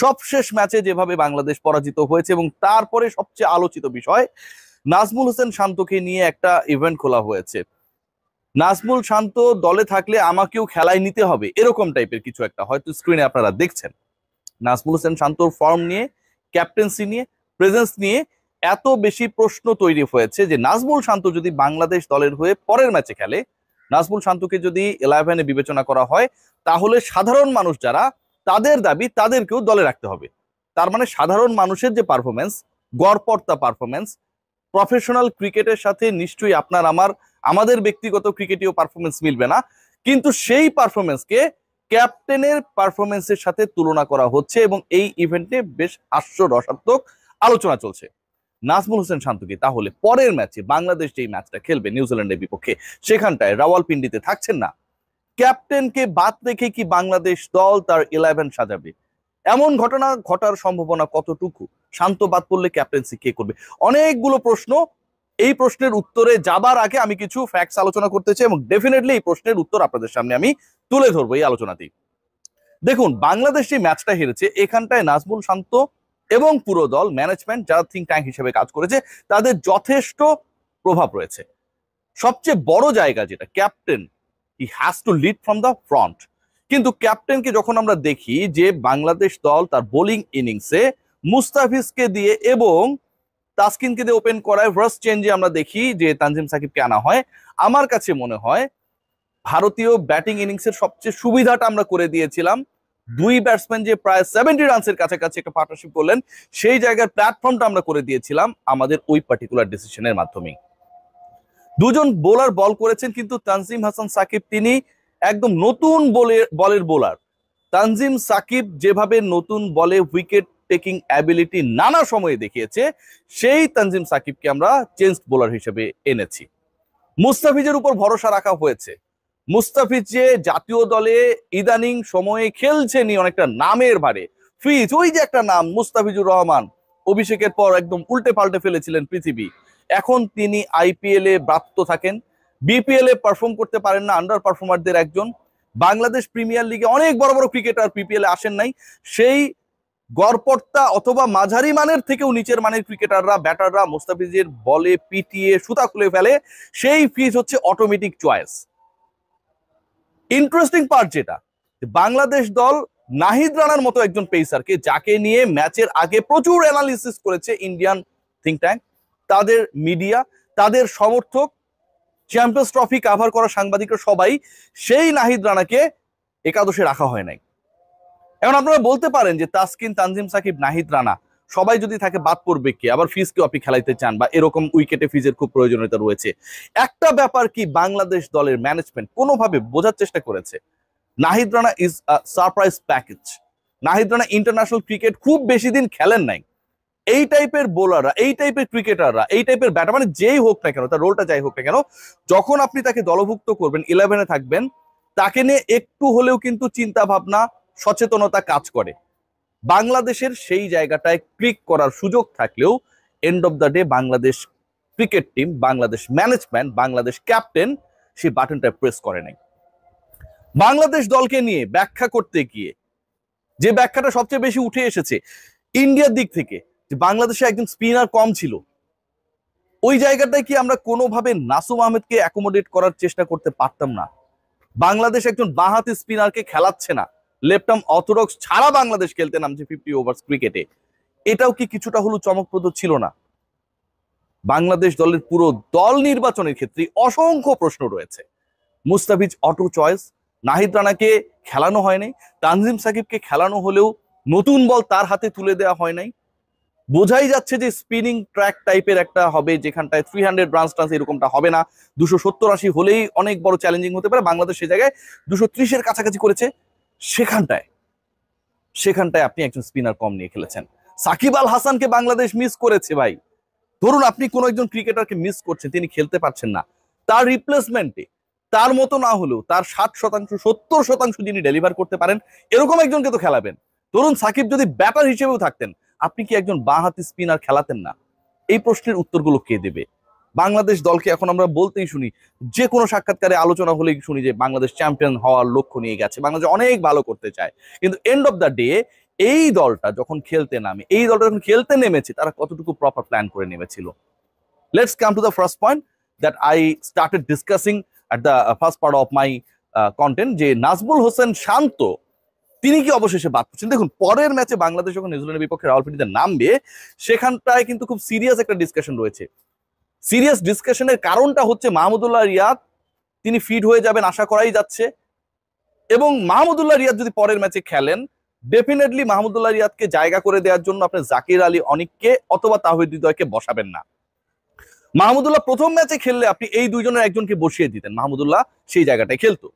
সবশেষ ম্যাচে যেভাবে বাংলাদেশ পরাজিত হয়েছে এবং তারপরে সবচেয়ে আলোচিত বিষয় নাজমুল হোসেন শান্তকে নিয়ে একটা ইভেন্ট খোলা হয়েছে। নাজমুল শান্ত দলে থাকলে আমাকেও খেলায় নিতে হবে, এরকম টাইপের কিছু একটা, হয়তো স্ক্রিনে আপনারা দেখছেন। নাজমুল হোসেন শান্তর ফর্ম নিয়ে, ক্যাপ্টেন্সি নিয়ে, প্রেজেন্স নিয়ে এত বেশি প্রশ্ন তৈরি হয়েছে যে নাজমুল শান্ত যদি বাংলাদেশ দলের হয়ে পরের ম্যাচে খেলে, নাজমুল শান্তকে যদি 11-এ বিবেচনা করা হয়, তাহলে সাধারণ মানুষ যারা, তাদের দাবি তাদেরকেও দলে রাখতে হবে। তার মানে সাধারণ মানুষের যে পারফরমেন্স, গড়পড়তা পারফরমেন্স, প্রফেশনাল ক্রিকেটের সাথে নিশ্চয়ই আপনার আমাদের ব্যক্তিগত ক্রিকেটীয় পারফরমেন্স মিলবে না, কিন্তু সেই পারফরমেন্সকে ক্যাপ্টেনের পারফরমেন্সের সাথে তুলনা করা হচ্ছে এবং এই ইভেন্টে বেশ হাস্যরসাত্মক আলোচনা চলছে। নাজমুল হোসেন শান্ত কি তাহলে পরের ম্যাচে বাংলাদেশ যেই ম্যাচটা খেলবে নিউজিল্যান্ডের বিপক্ষে, সেখানটায় রাওয়ালপিন্ডিতে থাকছেন না? ক্যাপ্টেনকে বাদ রেখে কি বাংলাদেশ দল তার 11 সাজাবে? এমন ঘটনা ঘটার সম্ভাবনা কতটুকু? শান্ত বাদ পড়লে ক্যাপ্টেন্সি কে করবে? অনেকগুলো প্রশ্ন। এই প্রশ্নের উত্তরে যাবার আগে আমি কিছু ফ্যাক্টস আলোচনা করতে চাই এবং ডেফিনেটলি এই প্রশ্নের উত্তর আপনাদের সামনে আমি তুলে ধরবো এই আলোচনাতেই। দেখুন, বাংলাদেশ যে ম্যাচটা হেরেছে, এখানটায় নাজমুল শান্ত এবং পুরো দল, ম্যানেজমেন্ট যারা থিঙ্ক ট্যাঙ্ক হিসেবে কাজ করেছে, তাদের যথেষ্ট প্রভাব রয়েছে। সবচেয়ে বড় জায়গা যেটা, captain he has to lead from the front. কিন্তু ক্যাপ্টেনকে যখন আমরা দেখি যে বাংলাদেশ দল তার বোলিং ইনিংসে মুস্তাফিজকে দিয়ে এবং তাসকিনকে দিয়ে ওপেন করায়, ফার্স্ট চেঞ্জে আমরা দেখি যে তানজিম সাকিবকে আনা হয়, আমার কাছে মনে হয় ভারতীয় ব্যাটিং ইনিংসের সবচেয়ে সুবিধাটা আমরা করে দিয়েছিলাম। দুই ব্যাটসম্যান যে প্রায় 70 রানসের কাছাকাছি একটা পার্টনারশিপ করলেন, সেই জায়গার প্ল্যাটফর্মটা আমরা করে দিয়েছিলাম আমাদের ওই পার্টিকুলার ডিসিশনের মাধ্যমে। দুজন বোলার বল করেছেন, কিন্তু তানজিম হাসান সাকিব তিনি একদম নতুন বলের বোলার। তানজিম সাকিব যেভাবে নতুন বলে উইকেট টেকিং অ্যাবিলিটি নানা সময়ে দেখিয়েছে, সেই তানজিম সাকিবকে আমরা চেঞ্জ বোলার হিসেবে এনেছি। মুস্তাফিজের উপর ভরসা রাখা হয়েছে। মুস্তাফিজ যে জাতীয় দলে ইদানিং সময়ে খেলছেনি অনেকটা নামের ভারে, ফিজ ওই যে একটা নাম মুস্তাফিজুর রহমান, অভিষেকের পর একদম উল্টে পাল্টে ফেলেছিলেন পৃথিবী। এখন তিনি আইপিএল এ ব্রাত্য থাকেন, বিপিএল এ পারফর্ম করতে পারেন না, আন্ডার পারফর্মারদের একজন। বাংলাদেশ প্রিমিয়ার লিগে অনেক বড় বড় ক্রিকেটার পিপিএল এ আসেন নাই, সেই গড়পড়তা অথবা মাঝারি মানের থেকেও নিচের মানের ক্রিকেটাররা, ব্যাটাররা মুস্তাফিজের বলে পিটিয়ে সুতা খুলে ফেলে, সেই ফিজ হচ্ছে অটোমেটিক চয়েস। ইন্টারেস্টিং পার্ট যেটা, বাংলাদেশ দল নাহিদ রানার মতো একজন পেসারকে, যাকে নিয়ে ম্যাচের আগে প্রচুর অ্যানালিসিস করেছে ইন্ডিয়ান থিঙ্ক ট্যাঙ্ক, তাদের মিডিয়া, তাদের সমর্থক, চ্যাম্পিয়ন্স ট্রফি কাভার করা সাংবাদিকরা সবাই, সেই নাহিদ রানাকে একাদশে রাখা হয় নাই। এখন আপনারা বলতে পারেন যে তাসকিন, তানজিম সাকিব, নাহিদ রানা সবাই যদি থাকে বাদ পড়বে কে? আবার ফিজকেও আপনি খেলাইতে চান, বা এরকম উইকেটে ফিজের খুব প্রয়োজনীয়তা রয়েছে। একটা ব্যাপার কি বাংলাদেশ দলের ম্যানেজমেন্ট কোনোভাবে বোঝার চেষ্টা করেছে, Nahid Rana is a surprise package. Nahid Rana international cricket খুব বেশি দিন খেলেন নাই। এই টাইপের বোলাররা, এই টাইপের ক্রিকেটাররা, এই টাইপের ব্যাটার, মানে যেই হোক না কেন, তার রোলটা যাই হোক না কেন, যখন আপনি তাকে দলভুক্ত করবেন, 11-এ থাকবেন, তাকে নিয়ে একটু হলেও কিন্তু চিন্তা ভাবনা, সচেতনতা কাজ করে। বাংলাদেশের সেই জায়গাটায় ক্লিক করার সুযোগ থাকলেও end of the day Bangladesh cricket team, Bangladesh management, Bangladesh captain সেই বাটনটা প্রেস করে নাই। বাংলাদেশ দলকে নিয়ে ব্যাখ্যা করতে গিয়ে যে ব্যাখ্যাটা সবচেয়ে বেশি উঠে এসেছে ইন্ডিয়ার দিক থেকে, যে বাংলাদেশে একজন স্পিনার কম ছিল, ওই জায়গাটায় কি আমরা কোনোভাবে নাসুম আহমেদকে অ্যাকোমোডেট করার চেষ্টা করতে পারতাম না? বাংলাদেশ একজন বাঁহাতি স্পিনারকে খেলাচ্ছে না, লেফট আর্ম অর্থোডক্স ছাড়া বাংলাদেশ খেলতে নামছে 50 ওভার্স ক্রিকেটে, এটাও কি কিছুটা হলো চমকপ্রদ ছিল না? বাংলাদেশ দলের পুরো দল নির্বাচনের ক্ষেত্রে অসংখ্য প্রশ্ন রয়েছে। মুস্তাফিজ অটো চয়েস, নাহিদ রানাকে খেলানো হয় নাই, তানজিম সাকিবকে খেলানো হলেও নতুন বল তার হাতে তুলে দেওয়া হয় নাই। বোঝাই যাচ্ছে যে স্পিনিং ট্র্যাক টাইপের একটা হবে, যেখানটায় 300 রান টান্স এরকমটা হবে না, 270-80 হলেই অনেক বড় চ্যালেঞ্জিং হতে পারে। বাংলাদেশ সে জায়গায় 230-এর কাছাকাছি করেছে। সেখানটায় আপনি একজন স্পিনার কম নিয়ে খেলেছেন। সাকিব আল হাসানকে বাংলাদেশ মিস করেছে ভাই। ধরুন আপনি কোন একজন ক্রিকেটারকে মিস করছেন, তিনি খেলতে পারছেন না, তার রিপ্লেসমেন্টে তার মতো না হলেও তার 60%, 70% যিনি ডেলিভার করতে পারেন, এরকম একজনকে তো খেলাবেন। ধরুন সাকিব যদি ব্যাটার হিসেবেও থাকতেন, আপনি কি একজন বাঁহাতি স্পিনার খেলাতেন না? এই প্রশ্নের উত্তরগুলো কে দেবে? বাংলাদেশ দলকে এখন আমরা বলতেই শুনি, যে কোনো সাক্ষাৎকারে আলোচনা হলেই শুনি যে বাংলাদেশ চ্যাম্পিয়ন হওয়ার লক্ষ্য নিয়ে গেছে, বাংলাদেশ অনেক ভালো করতে চায়, কিন্তু এন্ড অফ দ্য ডে এই দলটা যখন খেলতে নেমেছে তারা কতটুকু প্রপার প্ল্যান করে নেমেছিল। Let's come to the first point that I started discussing at the first part of my content, যে নাজমুল হোসেন শান্ত তিনি কি অবশেষে বাদ পড়ছেন। দেখুন, পরের ম্যাচে বাংলাদেশ যখন নিউজিল্যান্ডের বিপক্ষে রাওয়ালপিন্ডিতে নামবে, সেখানটায় কিন্তু খুব সিরিয়াস একটা ডিসকাশন রয়েছে। সিরিয়াস ডিসকাশনের কারণটা হচ্ছে মাহমুদুল্লাহ রিয়াদ তিনি ফিট হয়ে যাবেন আশা করাই যাচ্ছে, এবং মাহমুদুল্লাহ রিয়াদ যদি পরের ম্যাচে খেলেন, ডেফিনেটলি মাহমুদুল্লাহ রিয়াদকে জায়গা করে দেওয়ার জন্য আপনি জাকির আলী অনিককে অথবা তাওহিদ হৃদয়কে বসাবেন না। মাহমুদুল্লাহ প্রথম ম্যাচে খেললে আপনি এই দুইজনের একজনকে বসিয়ে দিতেন, মাহমুদুল্লাহ সেই জায়গাটায় খেলতো।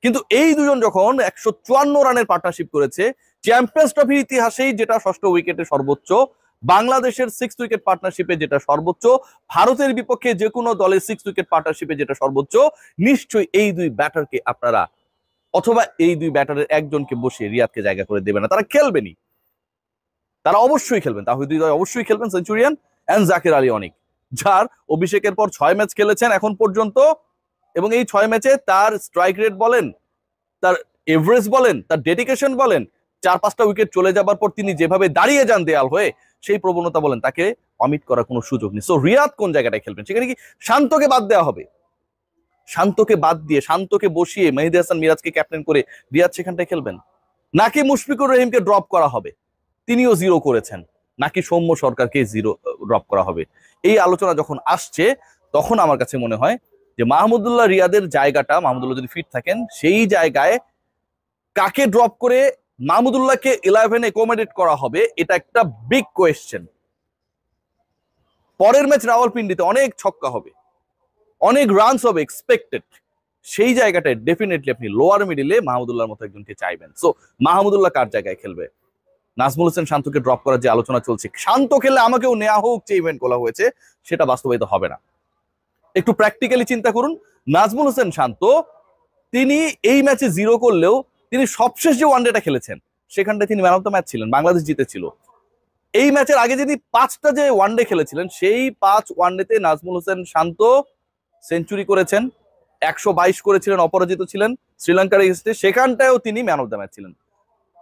কিন্তু এই দুজন যখন 154 রানের পার্টনারশিপ করেছে, চ্যাম্পিয়ন্স ট্রফির ইতিহাসেই যেটা ষষ্ঠ উইকেটে সর্বোচ্চ, বাংলাদেশের 6 উইকেট পার্টনারশিপে যেটা সর্বোচ্চ, ভারতের বিপক্ষে যে কোনো দলের 6 উইকেট পার্টনারশিপে যেটা সর্বোচ্চ, নিশ্চয়ই এই দুই ব্যাটারকে আপনারা অথবা এই দুই ব্যাটারের একজনকে বসিয়ে রিয়াদকে জায়গা করে দেবে না। তারা খেলবেনই, তারা অবশ্যই খেলবেন, তাওহিদ হৃদয় অবশ্যই খেলবেন, সেঞ্চুরিয়ান এন্ড জাকির আলী অনিক, যার অভিষেকের পর 6 ম্যাচ খেলেছেন এখন পর্যন্ত, এবং এই 6 ম্যাচে তার স্ট্রাইক রেট বলেন, তার এভারেজ বলেন, তার ডেডিকেশন বলেন, 4-5টা উইকেট চলে যাবার পর তিনি যেভাবে দাঁড়িয়ে যান দেয়াল হয়ে, সেই প্রবণতা বলেন, তাকে অমিট করার কোনো সুযোগ নেই। সো রিয়াদ কোন জায়গাটায় খেলবেন? সেখানে কি শান্তকে বাদ দেওয়া হবে? শান্তকে বাদ দিয়ে, শান্তকে বসিয়ে মেহেদী হাসান মিরাজকে ক্যাপ্টেন করে রিয়াদ সেখানটায় খেলবেন, নাকি মুশফিকুর রহিমকে ড্রপ করা হবে, তিনিও 0 করেছেন, নাকি সৌম্য সরকারকে 0 ড্রপ করা হবে? এই আলোচনা যখন আসছে, তখন আমার কাছে মনে হয় যে মাহমুদুল্লাহ রিয়াদের জায়গাটা, মাহমুদুল্লাহ যদি ফিট থাকেন, সেই জায়গায় কাকে ড্রপ করে মাহমুদুল্লাহকে 11-এ অ্যাকোমোডেট করা হবে, এটা একটা বিগ কোয়েশ্চেন। পরের ম্যাচ রাওয়ালপিন্ডিতে অনেক ছক্কা হবে, অনেক রানস হবে এক্সপেক্টেড, সেই জায়গাটায় ডেফিনেটলি আপনি লোয়ার মিডিলে মাহমুদুল্লাহর মতো একজনকে চাইবেন। সো মাহমুদুল্লাহ কার জায়গায় খেলবে? নাজমুল হোসেন শান্তকে ড্রপ করার যে আলোচনা চলছে, শান্ত খেললে আমাকেও নেওয়া হোক যে ইভেন্ট বলা হয়েছে, সেটা বাস্তবায়িত হবে না। একটু প্র্যাকটিক্যালি চিন্তা করুন, নাজমুল হোসেন শান্ত তিনি এই ম্যাচে 0 করলেও তিনি সবশেষ যে ওয়ানডেটা খেলেছেন সেখানটায় তিনি ম্যান অফ দ্য ম্যাচ ছিলেন, বাংলাদেশ জিতেছিল। এই ম্যাচের আগে যিনি 5টা যে ওয়ানডে খেলেছিলেন, সেই 5 ওয়ানডেতে নাজমুল হোসেন শান্ত সেঞ্চুরি করেছেন, 122 করেছিলেন, অপরাজিত ছিলেন শ্রীলঙ্কার এগেইনস্টে, সেখানটায়ও তিনি ম্যান অফ দ্য ম্যাচ ছিলেন।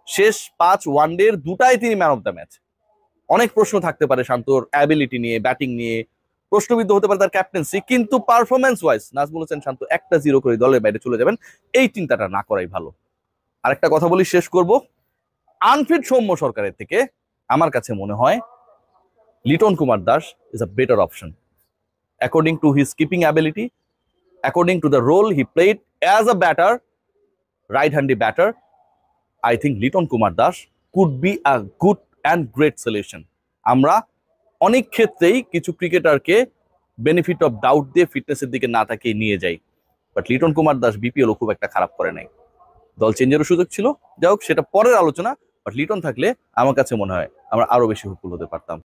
শেষ 5 ওয়ানডের 2টায় তিনি ম্যান অফ দ্য ম্যাচ। অনেক প্রশ্ন থাকতে পারে শান্তর অ্যাবিলিটি নিয়ে, ব্যাটিং নিয়ে, প্রশ্নবিদ্ধ হতে পারে তার ক্যাপ্টেন্সি, কিন্তু পারফরমেন্স ওয়াইজ নাজমুল হোসেন শান্ত একটা 0 করে দলের বাইরে চলে যাবেন, এই চিন্তাটা না করাই ভালো। আরেকটা কথা বলি, শেষ করব, আনফিট সৌম্য সরকারের থেকে আমার কাছে মনে হয় Liton Kumar Das is a better option according to his keeping ability, according to the role he played as a batter, right handy batter. I think Liton Kumar Das could be a good and great solution. আমরা অনেক ক্ষেত্রেই কিছু ক্রিকেটারকে বেনিফিট অফ ডাউট দিয়ে ফিটনেসের দিকে না তাকিয়ে নিয়ে যাই, বাট লিটন কুমার দাস বিপিএলও খুব একটা খারাপ করে নাই, দল চেঞ্জেরও সুযোগ ছিল, যাই হোক সেটা পরের আলোচনা। বাট লিটন থাকলে আমার কাছে মনে হয় আমরা আরো বেশি হুকুল হতে পারতাম।